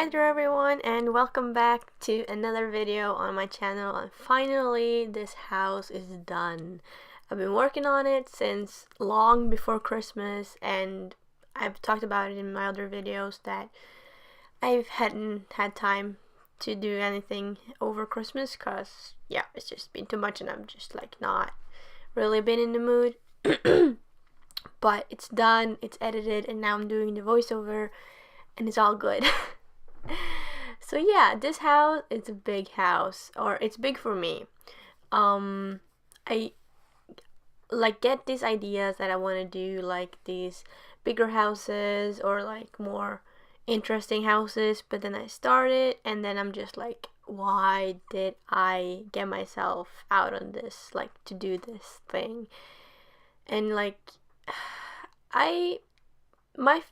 Hi there everyone, and welcome back to another video on my channel. And finally this house is done. I've been working on it since long before Christmas, and I've talked about it in my other videos that I hadn't had time to do anything over Christmas because yeah, it's just been too much and I'm just like not really been in the mood. But it's done, it's edited, and now I'm doing the voiceover and it's all good. So yeah, this house is a big house, or it's big for me. I like get these ideas that I want to do like these bigger houses or like more interesting houses, but then I start it and then I'm just like, why did I get myself out on this, like to do this thing? And like I my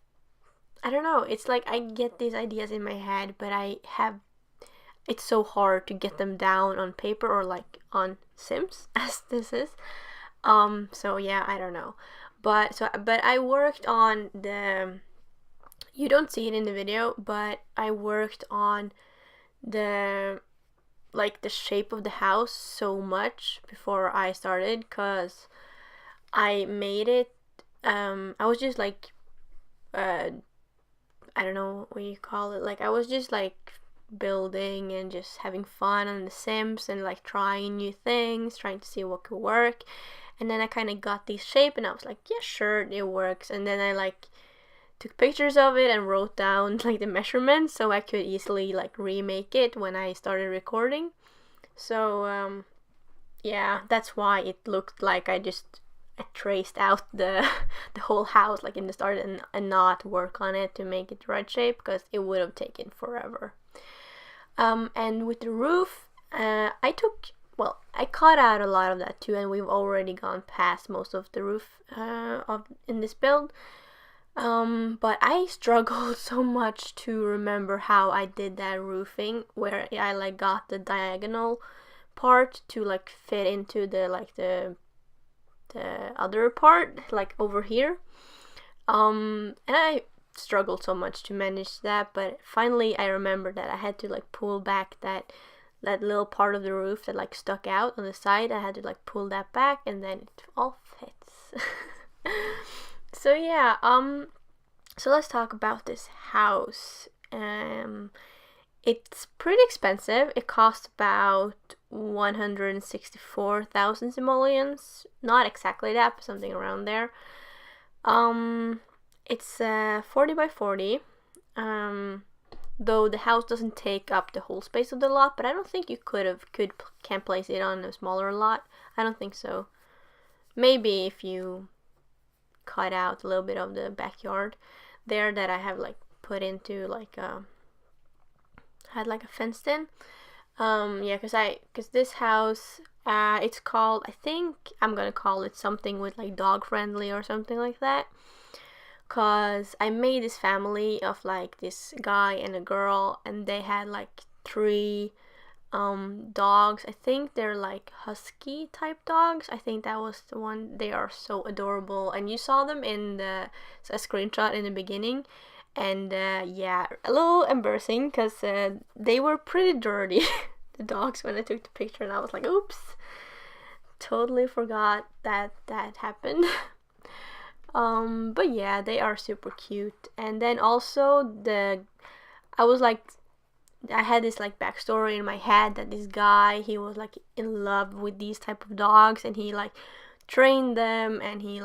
I don't know, it's like I get these ideas in my head, but it's so hard to get them down on paper or like on Sims as this is. So yeah, I don't know. But I worked on you don't see it in the video, but I worked on the like the shape of the house so much before I started, cuz I made it I was just like I don't know what you call it. Like I was just like building and just having fun on The Sims and like trying new things, trying to see what could work. And then I kind of got this shape and I was like, yeah, sure, it works. And then I like took pictures of it and wrote down like the measurements so I could easily like remake it when I started recording. So yeah, that's why it looked like I traced out the the whole house like in the start and not work on it to make it the right shape because it would have taken forever. And with the roof, I cut out a lot of that too, and we've already gone past most of the roof in this build. But I struggled so much to remember how I did that roofing, where I like got the diagonal part to like fit into the other part, like over here. And I struggled so much to manage that, but finally I remembered that I had to like pull back that little part of the roof that like stuck out on the side. I had to like pull that back and then it all fits. So yeah, so let's talk about this house. It's pretty expensive. It cost about 164,000 simoleons. Not exactly that, but something around there. It's 40 by 40. Though the house doesn't take up the whole space of the lot, but I don't think you can place it on a smaller lot. I don't think so. Maybe if you cut out a little bit of the backyard there that I have like put into like had like a fenced in. Yeah, because this house, it's called, I think I'm gonna call it something with like dog friendly or something like that. Cause I made this family of like this guy and a girl, and they had like 3 dogs. I think they're like husky type dogs. I think that was the one. They are so adorable, and you saw them in a screenshot in the beginning. And yeah, a little embarrassing because they were pretty dirty, the dogs, when I took the picture, and I was like, oops, totally forgot that happened. But yeah, they are super cute. And then also I had this like backstory in my head that this guy, he was like in love with these type of dogs, and he like trained them, and he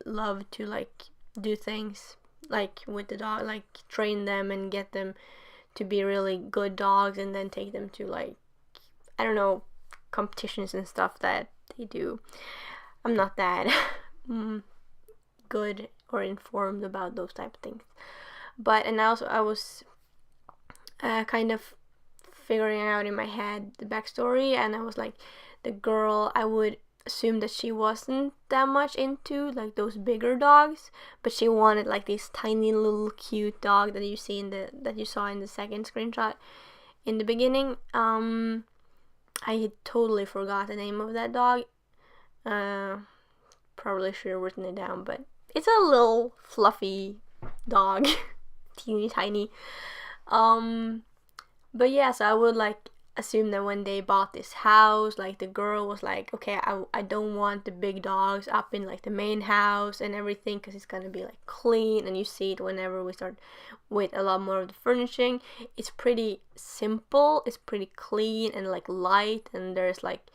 loved to like do things like with the dog, like train them and get them to be really good dogs, and then take them to like, I don't know, competitions and stuff that they do. I'm not that good or informed about those type of things, and also I was kind of figuring out in my head the backstory, and I was like, the girl, I would assume that she wasn't that much into like those bigger dogs, but she wanted like this tiny little cute dog that you saw in the second screenshot in the beginning. I had totally forgot the name of that dog. Probably should have written it down, but it's a little fluffy dog, teeny tiny. But yeah, so I would like assume that when they bought this house, like the girl was like, okay, I don't want the big dogs up in like the main house and everything, because it's gonna be like clean. And you see it whenever we start with a lot more of the furnishing. It's pretty simple, it's pretty clean and like light, and there's like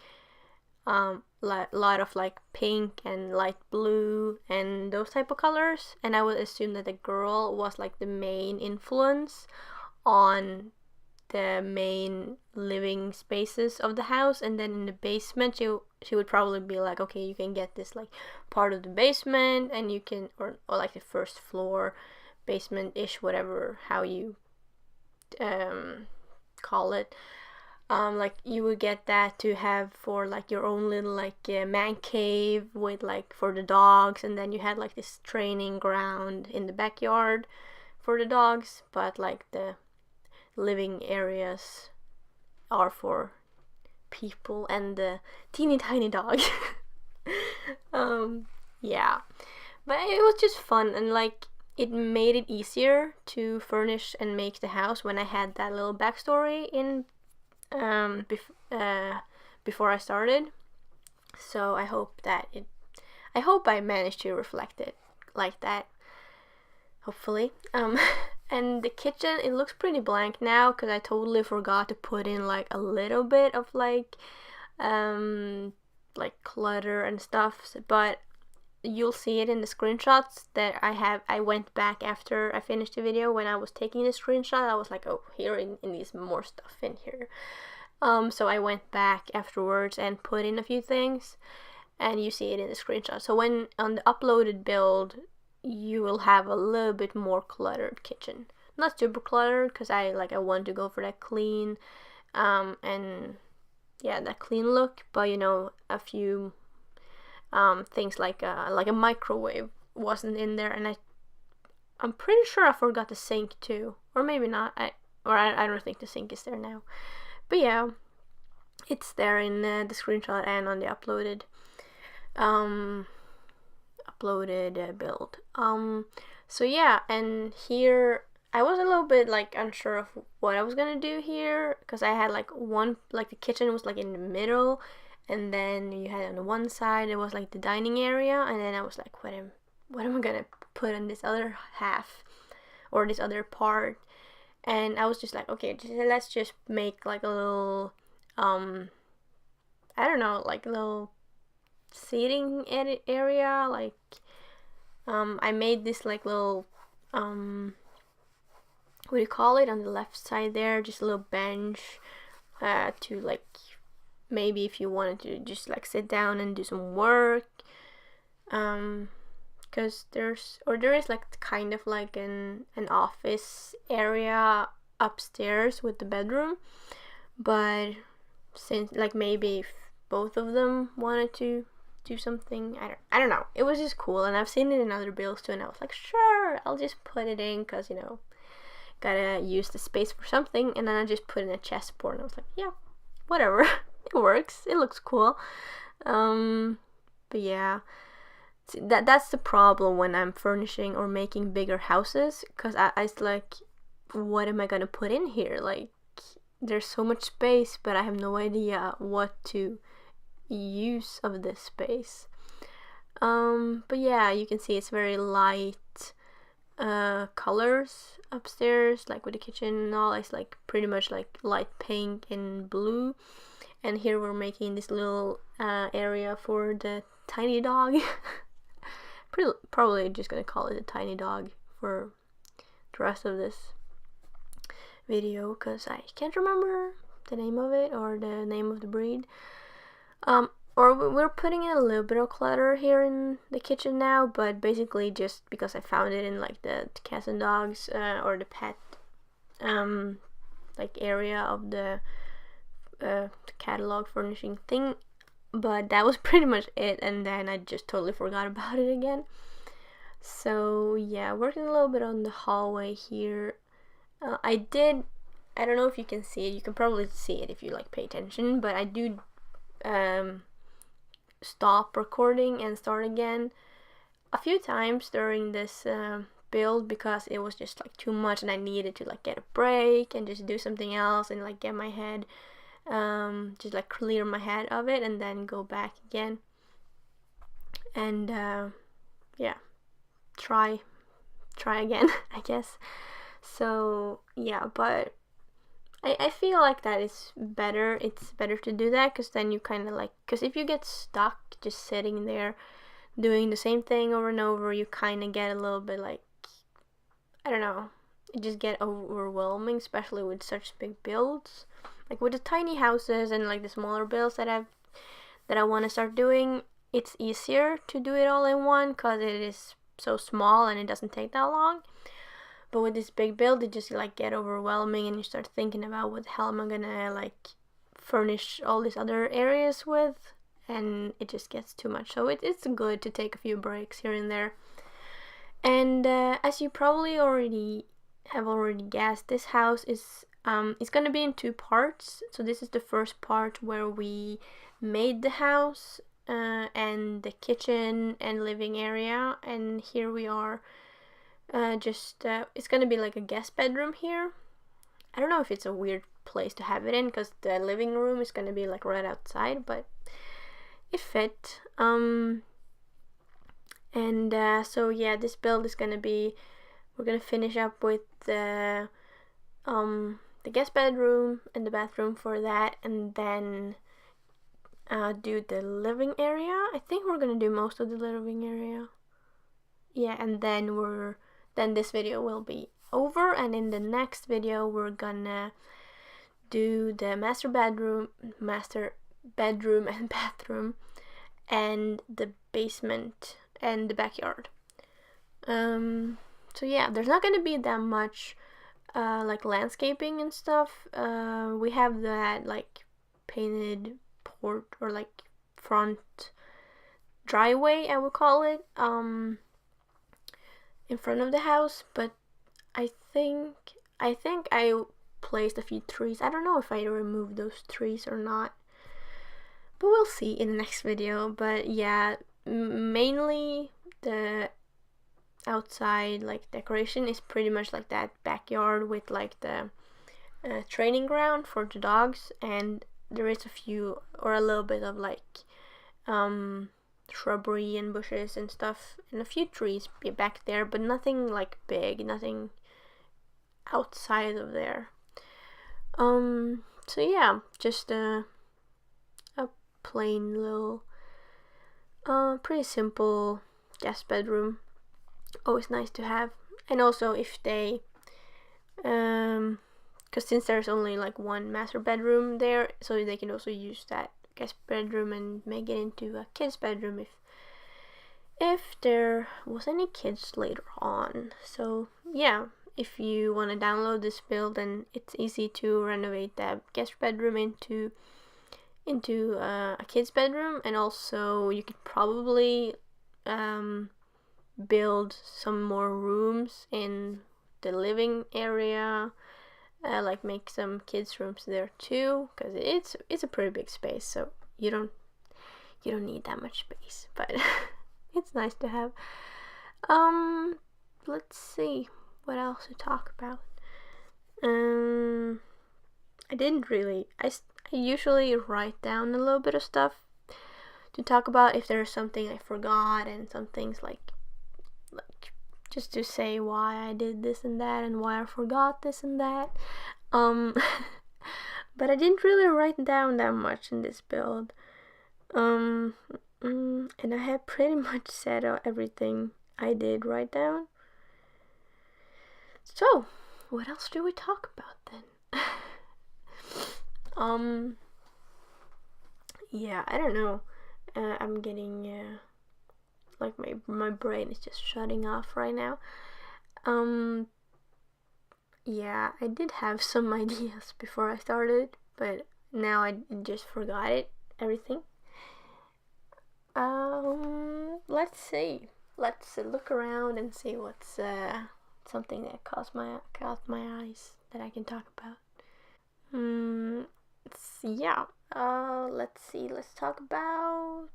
lot of like pink and light blue and those type of colors. And I would assume that the girl was like the main influence on the main living spaces of the house. And then in the basement she would probably be like, okay, you can get this like part of the basement, and you can or like the first floor, basement-ish, whatever, how you call it. Like you would get that to have for like your own little like man cave with like for the dogs, and then you had like this training ground in the backyard for the dogs, but like the living areas are for people and the teeny tiny dog. Yeah, but it was just fun, and like it made it easier to furnish and make the house when I had that little backstory in before I started. So I hope I managed to reflect it like that, hopefully. And the kitchen, it looks pretty blank now because I totally forgot to put in like a little bit of like clutter and stuff, but you'll see it in the screenshots that I went back after I finished the video. When I was taking the screenshot, I was like, oh, here in these more stuff in here. So I went back afterwards and put in a few things, and you see it in the screenshot. So when on the uploaded build, you will have a little bit more cluttered kitchen. Not super cluttered, because I want to go for that clean, and yeah, that clean look. But you know, a few things like a microwave wasn't in there, and I'm pretty sure I forgot the sink too, or maybe not. I don't think the sink is there now, but yeah, it's there in the screenshot and on the uploaded build. So yeah, and here I was a little bit like unsure of what I was gonna do here, because I had like the kitchen was like in the middle, and then you had on the one side it was like the dining area, and then I was like, what am I gonna put on this other half or this other part? And I was just like, okay, let's just make like a little I don't know, like a little seating area. Like I made this like little what do you call it, on the left side there, just a little bench to like maybe if you wanted to just like sit down and do some work, because there is like kind of like an office area upstairs with the bedroom. But since like maybe if both of them wanted to do something, I don't know, it was just cool, and I've seen it in other builds too, and I was like, sure, I'll just put it in, because you know, gotta use the space for something. And then I just put in a chessboard, and I was like, yeah, whatever. It works, it looks cool. But yeah, see, that's the problem when I'm furnishing or making bigger houses, because I like, what am I gonna put in here? Like, there's so much space, but I have no idea what to use of this space. But yeah, you can see it's very light colors upstairs, like with the kitchen and all. It's like pretty much like light pink and blue. And here we're making this little area for the tiny dog. Probably just gonna call it a tiny dog for the rest of this video, because I can't remember the name of it or the name of the breed. Or we're putting in a little bit of clutter here in the kitchen now, but basically just because I found it in like the cats and dogs or the pet like area of the catalog furnishing thing. But that was pretty much it, and then I just totally forgot about it again. So yeah, working a little bit on the hallway here. I don't know if you can see it, you can probably see it if you like pay attention, but I do stop recording and start again a few times during this build because it was just like too much, and I needed to like get a break and just do something else and like get my head, just like clear my head of it and then go back again and yeah, try again I guess. So yeah, but I feel like that is better. It's better to do that because then you kind of like, because if you get stuck just sitting there doing the same thing over and over, you kind of get a little bit like, I don't know, it just get overwhelming, especially with such big builds. Like with the tiny houses and like the smaller builds that I want to start doing, it's easier to do it all in one because it is so small and it doesn't take that long. But with this big build, it just like get overwhelming and you start thinking about what the hell am I gonna like furnish all these other areas with, and it just gets too much. So it's good to take a few breaks here and there. And as you probably already guessed, this house is it's gonna be in two parts. So this is the first part where we made the house and the kitchen and living area, and here we are. It's gonna be like a guest bedroom here. I don't know if it's a weird place to have it in because the living room is gonna be like right outside, but it fit. So yeah, this build is gonna be, we're gonna finish up with the guest bedroom and the bathroom for that, and then do the living area. I think we're gonna do most of the living area. Yeah, and then this video will be over, and in the next video we're gonna do the master bedroom and bathroom and the basement and the backyard. So yeah, there's not gonna be that much like landscaping and stuff. We have that like painted port or like front driveway, I would call it, in front of the house, but I think I placed a few trees. I don't know if I removed those trees or not, but we'll see in the next video. But yeah, mainly the outside like decoration is pretty much like that backyard with like the training ground for the dogs, and there is a few or a little bit of like shrubbery and bushes and stuff and a few trees back there, but nothing like big, nothing outside of there. So yeah, just a plain little pretty simple guest bedroom. Always nice to have. And also if they because since there's only like one master bedroom there, so they can also use that guest bedroom and make it into a kid's bedroom if there was any kids later on. So yeah, if you want to download this build, then it's easy to renovate that guest bedroom into a kid's bedroom, and also you could probably build some more rooms in the living area, like make some kids rooms there too, because it's a pretty big space, so you don't need that much space, but it's nice to have. Let's see what else to talk about. I usually write down a little bit of stuff to talk about if there's something I forgot, and some things like just to say why I did this and that and why I forgot this and that. But I didn't really write down that much in this build. And I have pretty much said everything I did write down. So, what else do we talk about then? Yeah, I don't know. I'm getting like my brain is just shutting off right now. Yeah, I did have some ideas before I started, but now I just forgot everything. Let's see. Let's look around and see what's something that caught my eyes that I can talk about. Yeah. Let's see. Let's talk about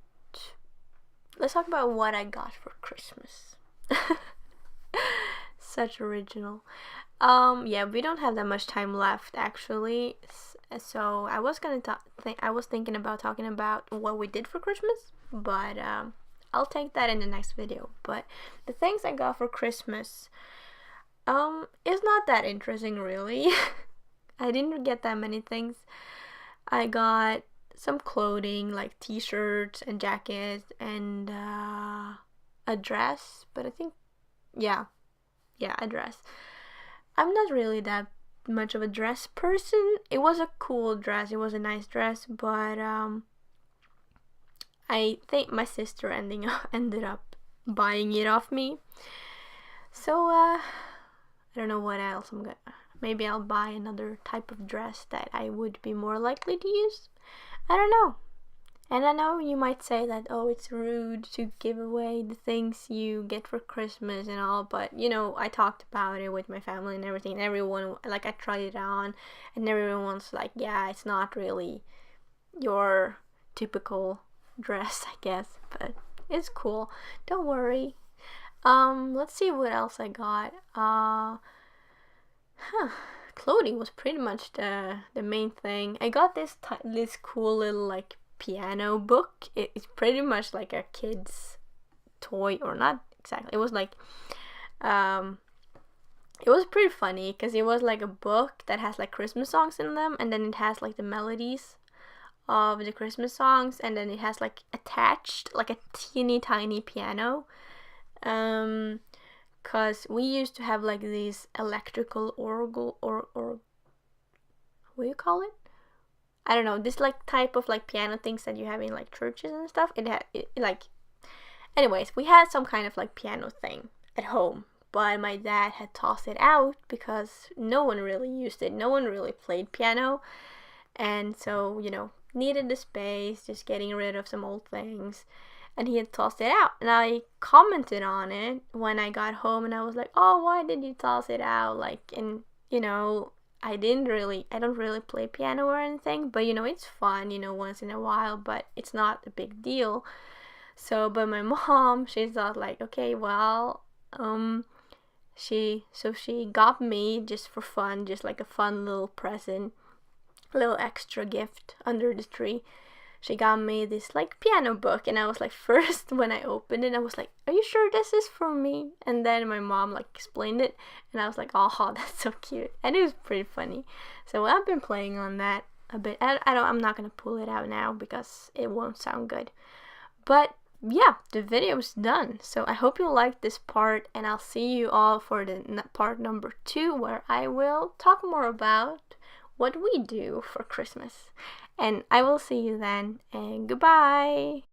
what I got for Christmas. Such original. Yeah, we don't have that much time left actually. So I was gonna I was thinking about talking about what we did for Christmas, but I'll take that in the next video. But the things I got for Christmas, it's not that interesting really. I didn't get that many things. I got some clothing like t-shirts and jackets and a dress, but I think yeah, a dress. I'm not really that much of a dress person. It was a cool dress. It was a nice dress, but I think my sister ended up buying it off me. So I don't know what else I'm gonna. Maybe I'll buy another type of dress that I would be more likely to use. I don't know. And I know you might say that, oh, it's rude to give away the things you get for Christmas and all, but you know, I talked about it with my family and everything, and everyone, like, I tried it on, and everyone's like, yeah, it's not really your typical dress, I guess, but it's cool. Don't worry. Let's see what else I got. Clothing was pretty much the main thing. I got this cool little like piano book. It's pretty much like a kid's toy, or not exactly. It was like it was pretty funny because it was like a book that has like Christmas songs in them, and then it has like the melodies of the Christmas songs, and then it has like attached like a teeny tiny piano. Cause we used to have like these electrical orgel or what do you call it? I don't know, this like type of like piano things that you have in like churches and stuff. Anyways, we had some kind of like piano thing at home, but my dad had tossed it out because no one really used it. No one really played piano, and so, you know, needed the space, just getting rid of some old things. And he had tossed it out, and I commented on it when I got home, and I was like, oh, why did you toss it out? Like, and you know, I don't really play piano or anything, but you know, it's fun, you know, once in a while, but it's not a big deal. So, but my mom, she thought like, okay, well, she got me just for fun, just like a fun little present, a little extra gift under the tree. She got me this like piano book, and I was like, first when I opened it, I was like, are you sure this is for me? And then my mom like explained it, and I was like, oh, that's so cute. And it was pretty funny. So I've been playing on that a bit. I'm not gonna pull it out now because it won't sound good. But yeah, the video is done. So I hope you liked this part, and I'll see you all for the part number 2, where I will talk more about what we do for Christmas. And I will see you then, and goodbye!